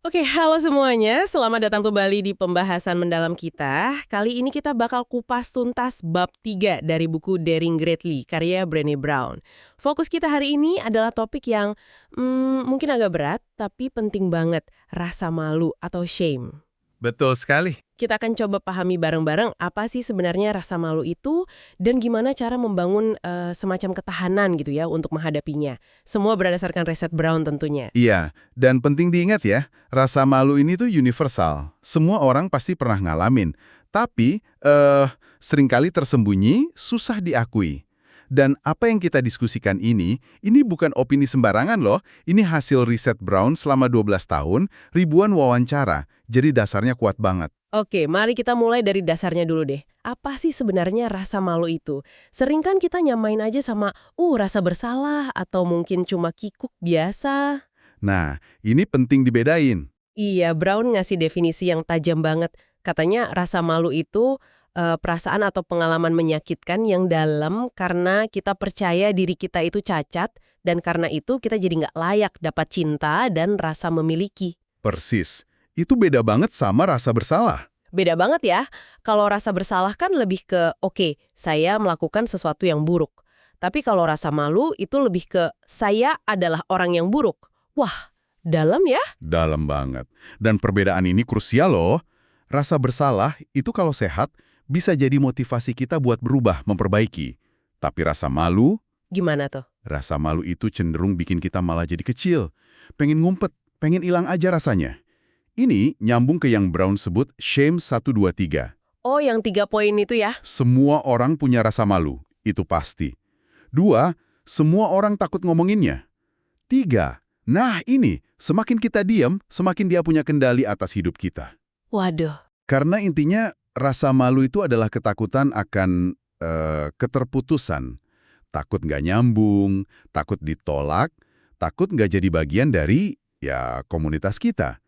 Oke, halo semuanya. Selamat datang kembali di pembahasan mendalam kita. Kali ini kita bakal kupas tuntas bab 3 dari buku Daring Greatly, karya Brené Brown. Fokus kita hari ini adalah topik yang mungkin agak berat, tapi penting banget, rasa malu atau shame. Betul sekali. Kita akan coba pahami bareng-bareng apa sih sebenarnya rasa malu itu dan gimana cara membangun semacam ketahanan gitu ya untuk menghadapinya. Semua berdasarkan riset Brown tentunya. Iya, dan penting diingat ya, rasa malu ini tuh universal. Semua orang pasti pernah ngalamin. Tapi, seringkali tersembunyi, susah diakui. Dan apa yang kita diskusikan ini bukan opini sembarangan loh. Ini hasil riset Brown selama 12 tahun, ribuan wawancara. Jadi dasarnya kuat banget. Oke, mari kita mulai dari dasarnya dulu deh. Apa sih sebenarnya rasa malu itu? Sering kan kita nyamain aja sama, rasa bersalah atau mungkin cuma kikuk biasa. Nah, ini penting dibedain. Iya, Brown ngasih definisi yang tajam banget. Katanya rasa malu itu perasaan atau pengalaman menyakitkan yang dalam karena kita percaya diri kita itu cacat dan karena itu kita jadi nggak layak dapat cinta dan rasa memiliki. Persis. Itu beda banget sama rasa bersalah. Beda banget ya. Kalau rasa bersalah kan lebih ke, oke, saya melakukan sesuatu yang buruk. Tapi kalau rasa malu itu lebih ke, saya adalah orang yang buruk. Wah, dalam ya? Dalam banget. Dan perbedaan ini krusial loh. Rasa bersalah itu kalau sehat bisa jadi motivasi kita buat berubah, memperbaiki. Tapi rasa malu, Gimana tuh? rasa malu itu cenderung bikin kita malah jadi kecil. Pengen ngumpet, pengen hilang aja rasanya. Ini nyambung ke yang Brown sebut shame 1, 2, 3. Oh, yang 3 poin itu ya? Semua orang punya rasa malu, itu pasti. 2, semua orang takut ngomonginnya. 3, nah ini, semakin kita diam, semakin dia punya kendali atas hidup kita. Waduh. Karena intinya, rasa malu itu adalah ketakutan akan keterputusan. Takut nggak nyambung, takut ditolak, takut nggak jadi bagian dari, komunitas kita.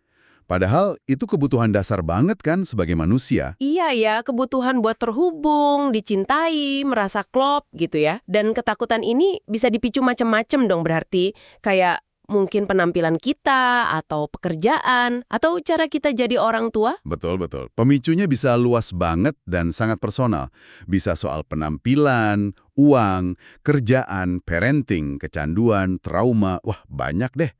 Padahal itu kebutuhan dasar banget kan sebagai manusia. Iya ya, kebutuhan buat terhubung, dicintai, merasa klop gitu ya. Dan ketakutan ini bisa dipicu macam-macam dong berarti. Kayak mungkin penampilan kita, atau pekerjaan, atau cara kita jadi orang tua. Betul-betul. Pemicunya bisa luas banget dan sangat personal. Bisa soal penampilan, uang, kerjaan, parenting, kecanduan, trauma, wah banyak deh.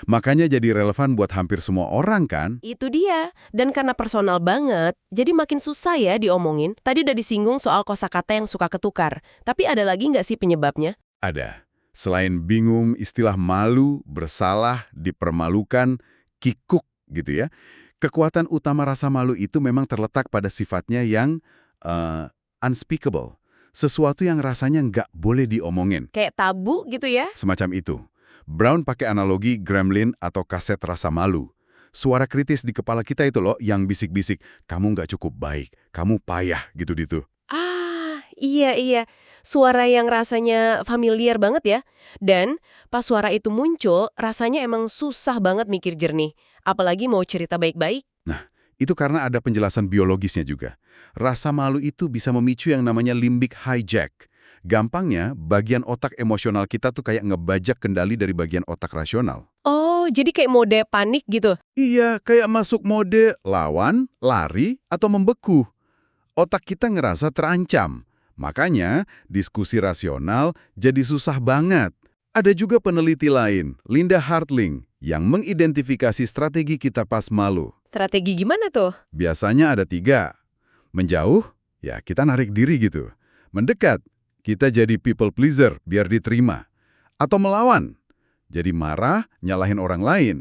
Makanya jadi relevan buat hampir semua orang kan? Itu dia. Dan karena personal banget, jadi makin susah ya diomongin. Tadi udah disinggung soal kosakata yang suka ketukar. Tapi ada lagi nggak sih penyebabnya? Ada. Selain bingung, istilah malu, bersalah, dipermalukan, kikuk gitu ya. Kekuatan utama rasa malu itu memang terletak pada sifatnya yang unspeakable. Sesuatu yang rasanya nggak boleh diomongin. Kayak tabu gitu ya? Semacam itu. Brown pakai analogi gremlin atau kaset rasa malu. Suara kritis di kepala kita itu loh yang bisik-bisik, kamu nggak cukup baik, kamu payah gitu-gitu. Ah, iya. Suara yang rasanya familiar banget ya. Dan pas suara itu muncul, rasanya emang susah banget mikir jernih. Apalagi mau cerita baik-baik. Nah, itu karena ada penjelasan biologisnya juga. Rasa malu itu bisa memicu yang namanya limbic hijack. Gampangnya, bagian otak emosional kita tuh kayak ngebajak kendali dari bagian otak rasional. Oh, jadi kayak mode panik gitu. Iya, kayak masuk mode lawan, lari, atau membeku. Otak kita ngerasa terancam. Makanya, diskusi rasional jadi susah banget. Ada juga peneliti lain, Linda Hartling, yang mengidentifikasi strategi kita pas malu. Strategi gimana tuh? Biasanya ada 3. Menjauh, ya kita narik diri gitu. Mendekat, kita jadi people pleaser biar diterima. Atau melawan, jadi marah, nyalahin orang lain.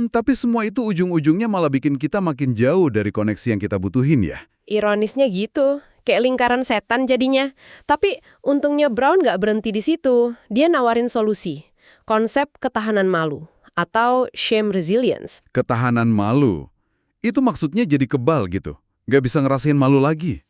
Tapi semua itu ujung-ujungnya malah bikin kita makin jauh dari koneksi yang kita butuhin ya. Ironisnya gitu. Kayak lingkaran setan jadinya. Tapi untungnya Brown nggak berhenti di situ. Dia nawarin solusi. Konsep ketahanan malu. Atau shame resilience. Ketahanan malu. Itu maksudnya jadi kebal gitu. Nggak bisa ngerasain malu lagi.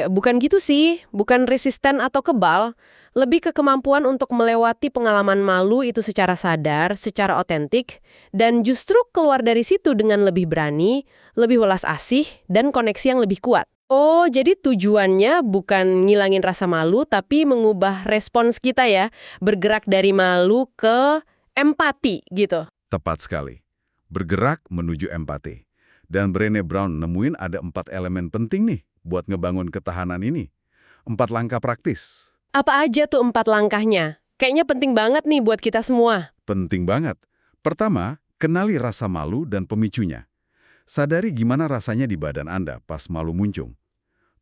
Bukan gitu sih. Bukan resisten atau kebal. Lebih ke kemampuan untuk melewati pengalaman malu itu secara sadar, secara otentik, dan justru keluar dari situ dengan lebih berani, lebih welas asih, dan koneksi yang lebih kuat. Oh, jadi tujuannya bukan ngilangin rasa malu, tapi mengubah respons kita ya, bergerak dari malu ke empati gitu. Tepat sekali. bergerak menuju empati. Dan Brené Brown nemuin ada 4 elemen penting nih buat ngebangun ketahanan ini. 4 langkah praktis. Apa aja tuh 4 langkahnya? Kayaknya penting banget nih buat kita semua. Penting banget. Pertama, kenali rasa malu dan pemicunya. Sadari gimana rasanya di badan Anda pas malu muncul.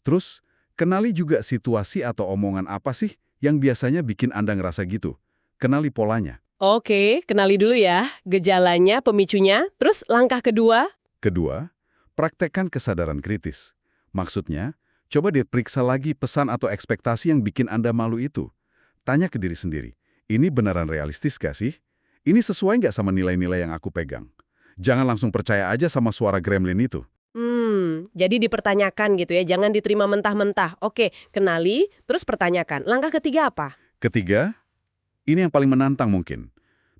Terus, kenali juga situasi atau omongan apa sih yang biasanya bikin Anda ngerasa gitu. Kenali polanya. Oke, kenali dulu ya. Gejalanya, pemicunya. Terus langkah kedua? Kedua, praktekkan kesadaran kritis. Maksudnya, coba diperiksa lagi pesan atau ekspektasi yang bikin Anda malu itu. Tanya ke diri sendiri, ini beneran realistis gak sih? Ini sesuai nggak sama nilai-nilai yang aku pegang? Jangan langsung percaya aja sama suara gremlin itu. Jadi dipertanyakan gitu ya, jangan diterima mentah-mentah. Oke, kenali, terus pertanyakan. Langkah ketiga apa? Ketiga, ini yang paling menantang mungkin,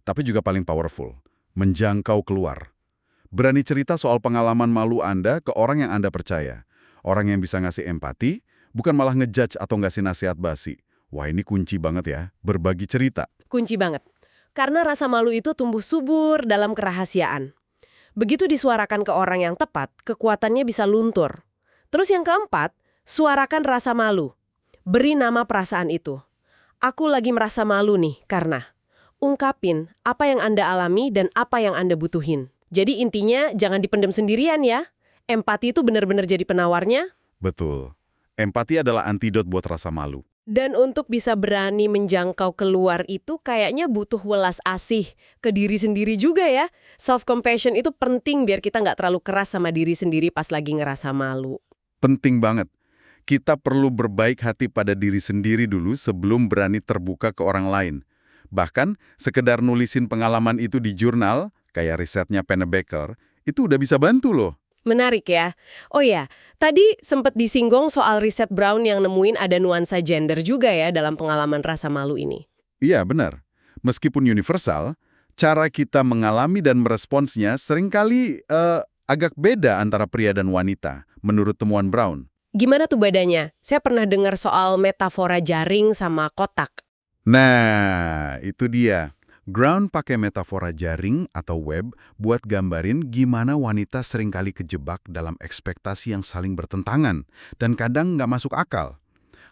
tapi juga paling powerful. Menjangkau keluar. Berani cerita soal pengalaman malu Anda ke orang yang Anda percaya. Orang yang bisa ngasih empati, bukan malah ngejudge atau ngasih nasihat basi. Wah, ini kunci banget ya, berbagi cerita. Kunci banget. Karena rasa malu itu tumbuh subur dalam kerahasiaan. Begitu disuarakan ke orang yang tepat, kekuatannya bisa luntur. Terus yang keempat, suarakan rasa malu. Beri nama perasaan itu. Aku lagi merasa malu nih, karena. Ungkapin apa yang Anda alami dan apa yang Anda butuhin. Jadi intinya jangan dipendam sendirian ya. Empati itu benar-benar jadi penawarnya. Betul. Empati adalah antidot buat rasa malu. Dan untuk bisa berani menjangkau keluar itu kayaknya butuh welas asih ke diri sendiri juga ya. Self-compassion itu penting biar kita nggak terlalu keras sama diri sendiri pas lagi ngerasa malu. Penting banget. Kita perlu berbaik hati pada diri sendiri dulu sebelum berani terbuka ke orang lain. Bahkan, sekedar nulisin pengalaman itu di jurnal, kayak risetnya Pennebaker, itu udah bisa bantu loh. Menarik ya. Oh ya, tadi sempat disinggung soal riset Brown yang nemuin ada nuansa gender juga ya dalam pengalaman rasa malu ini. Iya, benar. Meskipun universal, cara kita mengalami dan meresponsnya seringkali agak beda antara pria dan wanita, menurut temuan Brown. Gimana tuh bedanya? Saya pernah dengar soal metafora jaring sama kotak. Nah, itu dia. Brown pakai metafora jaring atau web buat gambarin gimana wanita seringkali kejebak dalam ekspektasi yang saling bertentangan dan kadang nggak masuk akal.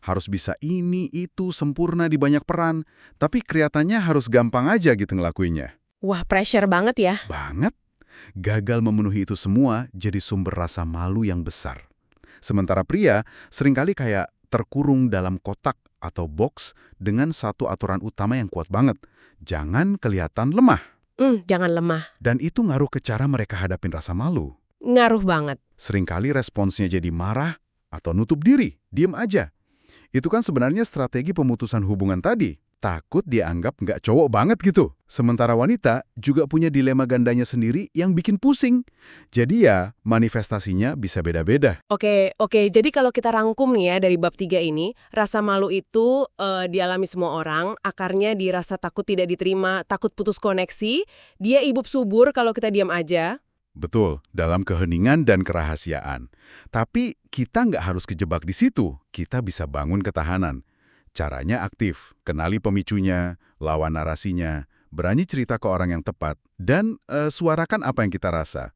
Harus bisa ini, itu, sempurna di banyak peran, tapi kelihatannya harus gampang aja gitu ngelakuinnya. Wah, pressure banget ya. Banget. Gagal memenuhi itu semua jadi sumber rasa malu yang besar. Sementara pria seringkali kayak terkurung dalam kotak atau box dengan satu aturan utama yang kuat banget. Jangan kelihatan lemah. Jangan lemah. Dan itu ngaruh ke cara mereka hadapin rasa malu. Ngaruh banget. Seringkali responsnya jadi marah atau nutup diri, diem aja. Itu kan sebenarnya strategi pemutusan hubungan tadi. Takut dianggap nggak cowok banget gitu. Sementara wanita juga punya dilema gandanya sendiri yang bikin pusing. Jadi ya, manifestasinya bisa beda-beda. Oke. Jadi kalau kita rangkum nih ya dari bab 3 ini, rasa malu itu dialami semua orang, akarnya di rasa takut tidak diterima, takut putus koneksi, dia ibup subur kalau kita diam aja. Betul, dalam keheningan dan kerahasiaan. Tapi kita nggak harus kejebak di situ. Kita bisa bangun ketahanan. Caranya aktif, kenali pemicunya, lawan narasinya, berani cerita ke orang yang tepat, dan suarakan apa yang kita rasa.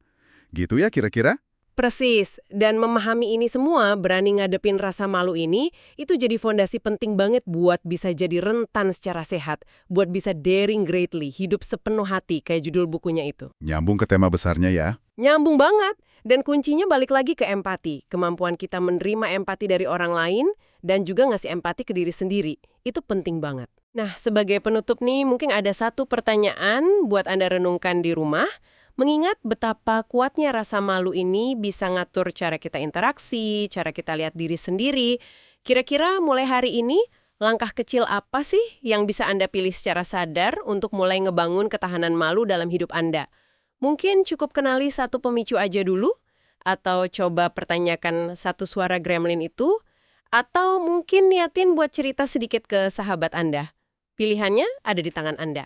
Gitu ya kira-kira? Persis, dan memahami ini semua, berani ngadepin rasa malu ini, itu jadi fondasi penting banget buat bisa jadi rentan secara sehat, buat bisa daring greatly, hidup sepenuh hati, kayak judul bukunya itu. Nyambung ke tema besarnya ya. Nyambung banget, dan kuncinya balik lagi ke empati, kemampuan kita menerima empati dari orang lain, dan juga ngasih empati ke diri sendiri. Itu penting banget. Nah, sebagai penutup nih, mungkin ada satu pertanyaan buat Anda renungkan di rumah. Mengingat betapa kuatnya rasa malu ini bisa ngatur cara kita interaksi, cara kita lihat diri sendiri. Kira-kira mulai hari ini, langkah kecil apa sih yang bisa Anda pilih secara sadar untuk mulai ngebangun ketahanan malu dalam hidup Anda? Mungkin cukup kenali satu pemicu aja dulu? Atau coba pertanyakan satu suara gremlin itu? Atau mungkin niatin buat cerita sedikit ke sahabat Anda. Pilihannya ada di tangan Anda.